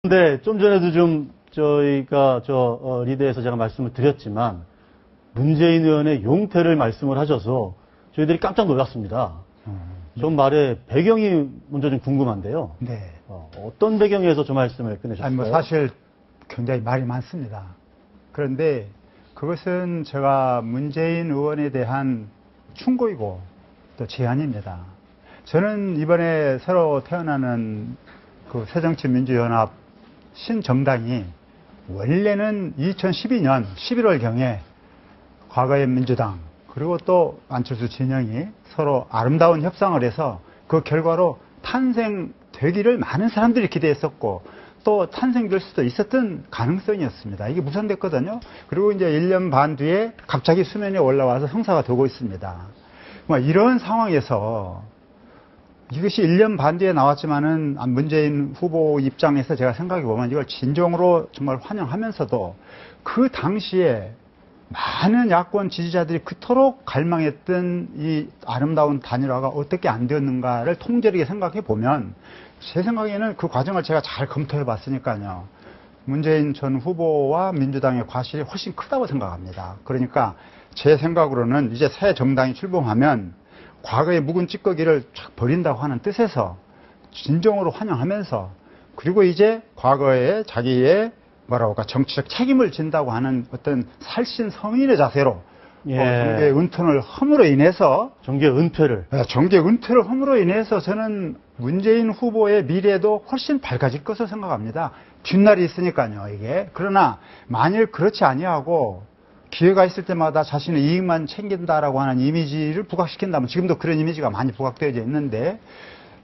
근데 좀 전에도 좀 저희가 리드에서 제가 말씀을 드렸지만 문재인 의원의 용태를 말씀을 하셔서 저희들이 깜짝 놀랐습니다. 좀 말의 배경이 먼저 좀 궁금한데요. 네. 어떤 배경에서 저 말씀을 꺼내셨어요? 아니, 사실 굉장히 말이 많습니다. 그런데 그것은 제가 문재인 의원에 대한 충고이고 또 제안입니다. 저는 이번에 새로 태어나는 그 새정치민주연합 신정당이 원래는 2012년 11월경에 과거의 민주당 그리고 또 안철수 진영이 서로 아름다운 협상을 해서 그 결과로 탄생되기를 많은 사람들이 기대했었고 또 탄생될 수도 있었던 가능성이었습니다. 이게 무산됐거든요. 그리고 이제 1년 반 뒤에 갑자기 수면에 올라와서 성사가 되고 있습니다. 이런 상황에서 이것이 1년 반 뒤에 나왔지만은 문재인 후보 입장에서 제가 생각해 보면 이걸 진정으로 정말 환영하면서도 그 당시에 많은 야권 지지자들이 그토록 갈망했던 이 아름다운 단일화가 어떻게 안 되었는가를 통제력에 생각해 보면 제 생각에는 그 과정을 제가 잘 검토해 봤으니까요. 문재인 전 후보와 민주당의 과실이 훨씬 크다고 생각합니다. 그러니까 제 생각으로는 이제 새 정당이 출범하면 과거의 묵은 찌꺼기를 쫙 버린다고 하는 뜻에서 진정으로 환영하면서 그리고 이제 과거에 자기의 정치적 책임을 진다고 하는 어떤 살신 성인의 자세로 정계 은퇴를 험으로 인해서 정계 은퇴를 험으로 인해서 저는 문재인 후보의 미래도 훨씬 밝아질 것으로 생각합니다. 뒷날이 있으니까요, 이게. 그러나 만일 그렇지 아니하고 기회가 있을 때마다 자신의 이익만 챙긴다라고 하는 이미지를 부각시킨다면 지금도 그런 이미지가 많이 부각되어져 있는데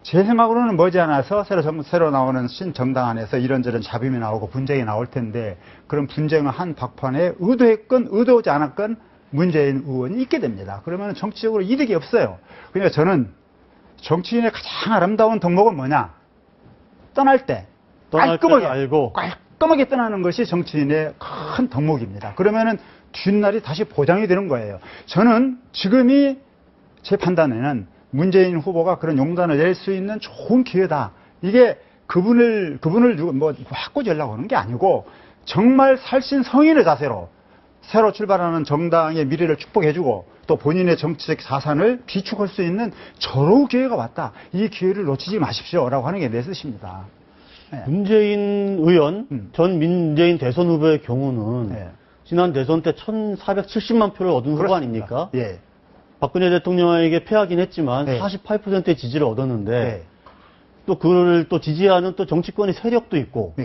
제 생각으로는 머지않아서 새로 나오는 신정당 안에서 이런저런 잡음이 나오고 분쟁이 나올 텐데 그런 분쟁을 한 박판에 의도했건 의도하지 않았건 문재인 의원이 있게 됩니다. 그러면 정치적으로 이득이 없어요. 그러니까 저는 정치인의 가장 아름다운 덕목은 뭐냐? 떠날 때 깔끔하게 떠나는 것이 정치인의 큰 덕목입니다. 그러면은 뒷날이 다시 보장이 되는 거예요. 저는 지금이 제 판단에는 문재인 후보가 그런 용단을 낼 수 있는 좋은 기회다. 이게 그분을 바꿔주려고 하는 게 아니고 정말 살신 성인의 자세로 새로 출발하는 정당의 미래를 축복해주고 또 본인의 정치적 자산을 비축할 수 있는 저로운 기회가 왔다. 이 기회를 놓치지 마십시오라고 하는 게 내 뜻입니다. 네. 문재인 의원, 전 문재인 대선 후보의 경우는 지난 대선 때 1,470만 표를 얻은 후보 아닙니까? 예. 박근혜 대통령에게 패하긴 했지만 48%의 지지를 얻었는데 또 그를 또 지지하는 또 정치권의 세력도 있고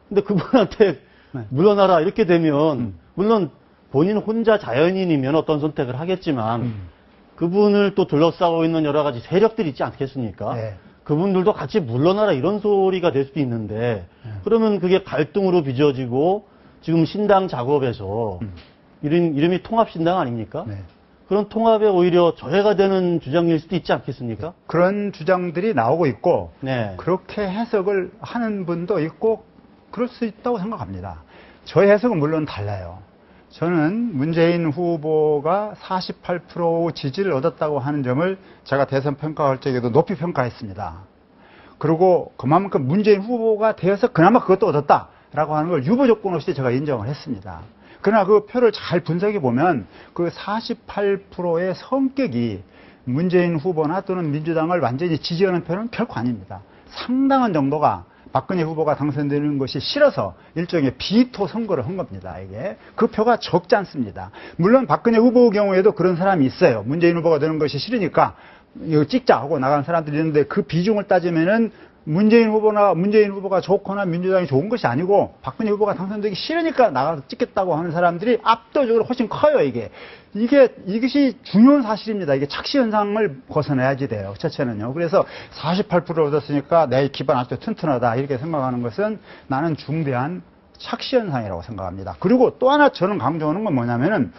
근데 그분한테 물러나라 이렇게 되면 물론 본인 혼자 자연인이면 어떤 선택을 하겠지만 그분을 또 둘러싸고 있는 여러 가지 세력들이 있지 않겠습니까? 그분들도 같이 물러나라 이런 소리가 될 수도 있는데 그러면 그게 갈등으로 빚어지고 지금 신당 작업에서 이름이 통합신당 아닙니까? 그런 통합에 오히려 저해가 되는 주장일 수도 있지 않겠습니까? 그런 주장들이 나오고 있고 그렇게 해석을 하는 분도 있고 그럴 수 있다고 생각합니다. 저의 해석은 물론 달라요. 저는 문재인 후보가 48% 지지를 얻었다고 하는 점을 제가 대선 평가할 적에도 높이 평가했습니다. 그리고 그만큼 문재인 후보가 되어서 그나마 그것도 얻었다라고 하는 걸 유보 조건 없이 제가 인정을 했습니다. 그러나 그 표를 잘 분석해 보면 그 48%의 성격이 문재인 후보나 또는 민주당을 완전히 지지하는 표는 결코 아닙니다. 상당한 정도가 박근혜 후보가 당선되는 것이 싫어서 일종의 비토 선거를 한 겁니다. 이게 그 표가 적지 않습니다. 물론 박근혜 후보의 경우에도 그런 사람이 있어요. 문재인 후보가 되는 것이 싫으니까 이거 찍자 하고 나가는 사람들이 있는데 그 비중을 따지면은 문재인 후보가 좋거나 민주당이 좋은 것이 아니고 박근혜 후보가 당선되기 싫으니까 나가서 찍겠다고 하는 사람들이 압도적으로 훨씬 커요, 이것이 중요한 사실입니다. 이게 착시 현상을 벗어나야지 돼요. 첫째는요. 그래서 48% 얻었으니까 내 기반 아주 튼튼하다 이렇게 생각하는 것은 나는 중대한 착시 현상이라고 생각합니다. 그리고 또 하나 저는 강조하는 건 뭐냐면은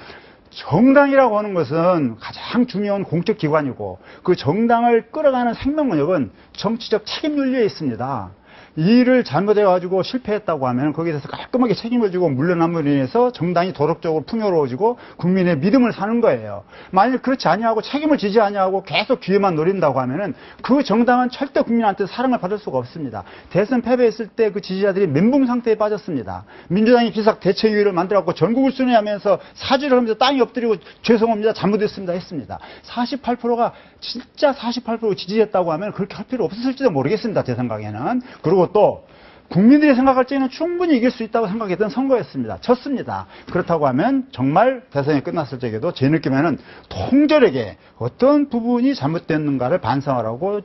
정당이라고 하는 것은 가장 중요한 공적 기관이고 그 정당을 끌어가는 생명력은 정치적 책임윤리에 있습니다. 일을 잘못해가지고 실패했다고 하면 거기에 대해서 깔끔하게 책임을 지고 물러남으로 인해서 정당이 도덕적으로 풍요로워지고 국민의 믿음을 사는 거예요. 만일 그렇지 아니하고 책임을 지지 아니하고 계속 기회만 노린다고 하면은 그 정당은 절대 국민한테 사랑을 받을 수가 없습니다. 대선 패배했을 때 그 지지자들이 멘붕 상태에 빠졌습니다. 민주당이 비상대책위를 만들어갖고 전국을 순회하면서 사죄를 하면서 땅에 엎드리고 죄송합니다, 잘못했습니다 했습니다. 48%가 진짜 48% 지지했다고 하면 그렇게 할 필요 없었을지도 모르겠습니다. 제 생각에는. 그리고 또 국민들이 생각할 때는 충분히 이길 수 있다고 생각했던 선거였습니다. 졌습니다. 그렇다고 하면 정말 대선이 끝났을 적에도 제 느낌에는 통절하게 어떤 부분이 잘못됐는가를 반성하라고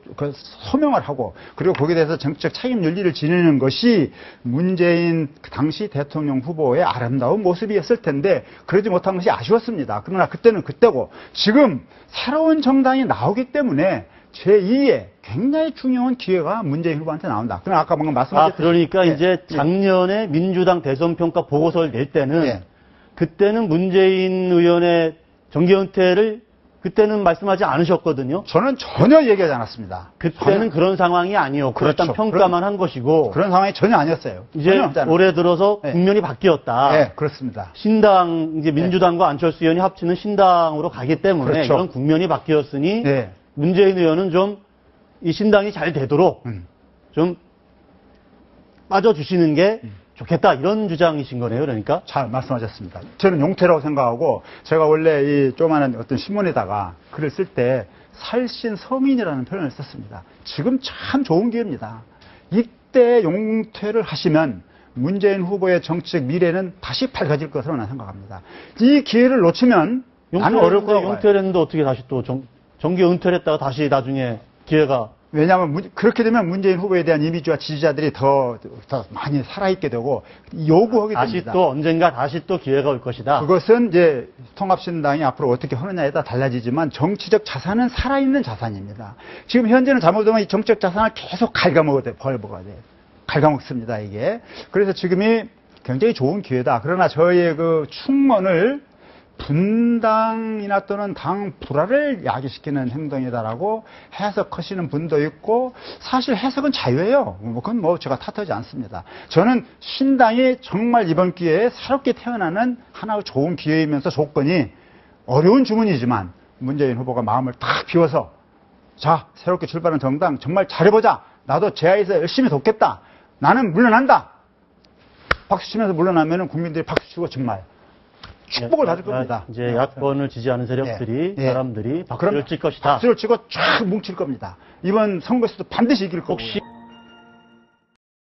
소명을 하고 그리고 거기에 대해서 정치적 책임 윤리를 지니는 것이 문재인 당시 대통령 후보의 아름다운 모습이었을 텐데 그러지 못한 것이 아쉬웠습니다. 그러나 그때는 그때고 지금 새로운 정당이 나오기 때문에 제2의 굉장히 중요한 기회가 문재인 후보한테 나온다. 그러나 아까 방금 말씀하셨듯이. 그러니까 이제 작년에 민주당 대선평가 보고서를 낼 때는 그때는 문재인 의원의 정계 은퇴를 그때는 말씀하지 않으셨거든요. 저는 전혀 얘기하지 않았습니다. 그때는 전혀. 그런 상황이 아니었고 그렇죠. 일단 평가만 한 것이고 그런 상황이 전혀 아니었어요. 이제 전혀 올해 들어서 국면이 바뀌었다. 네, 그렇습니다. 신당 이제 민주당과 안철수 의원이 합치는 신당으로 가기 때문에 그렇죠. 이런 국면이 바뀌었으니 문재인 의원은 좀 이 신당이 잘 되도록 좀 빠져주시는 게 좋겠다 이런 주장이신 거네요. 그러니까 잘 말씀하셨습니다. 저는 용태라고 생각하고 제가 원래 이 조그마한 어떤 신문에다가 글을 쓸 때 살신 서민이라는 표현을 썼습니다. 지금 참 좋은 기회입니다. 이때 용퇴를 하시면 문재인 후보의 정치적 미래는 다시 밝아질 것으로 나는 생각합니다. 이 기회를 놓치면 나는 어려울 거라고 봐요. 용퇴를 했는데 어떻게 다시 또 정계 은퇴를 했다가 다시 나중에 기회가 왜냐하면 그렇게 되면 문재인 후보에 대한 이미지와 지지자들이 더 많이 살아있게 되고 요구하게 다시 됩니다. 또 언젠가 다시 또 기회가 올 것이다. 그것은 이제 통합신당이 앞으로 어떻게 하느냐에 따라 달라지지만 정치적 자산은 살아있는 자산입니다. 지금 현재는 잘못하면 이 정치적 자산을 계속 갉아먹어야 돼. 갉아먹습니다, 이게. 그래서 지금이 굉장히 좋은 기회다. 그러나 저희의 그 충원을 분당이나 또는 당 불화를 야기시키는 행동이다라고 해석하시는 분도 있고 사실 해석은 자유예요. 그건 뭐 제가 탓하지 않습니다. 저는 신당이 정말 이번 기회에 새롭게 태어나는 하나의 좋은 기회이면서 조건이 어려운 주문이지만 문재인 후보가 마음을 딱 비워서 자, 새롭게 출발한 정당 정말 잘해보자. 나도 제야에서 열심히 돕겠다. 나는 물러난다. 박수 치면서 물러나면 국민들이 박수 치고 정말 축복을 받을 겁니다. 이제 야권을 지지하는 세력들이 사람들이 박수를 칠 것이다. 박수를 치고 쫙 뭉칠 겁니다. 이번 선거에서도 반드시 이길 거고.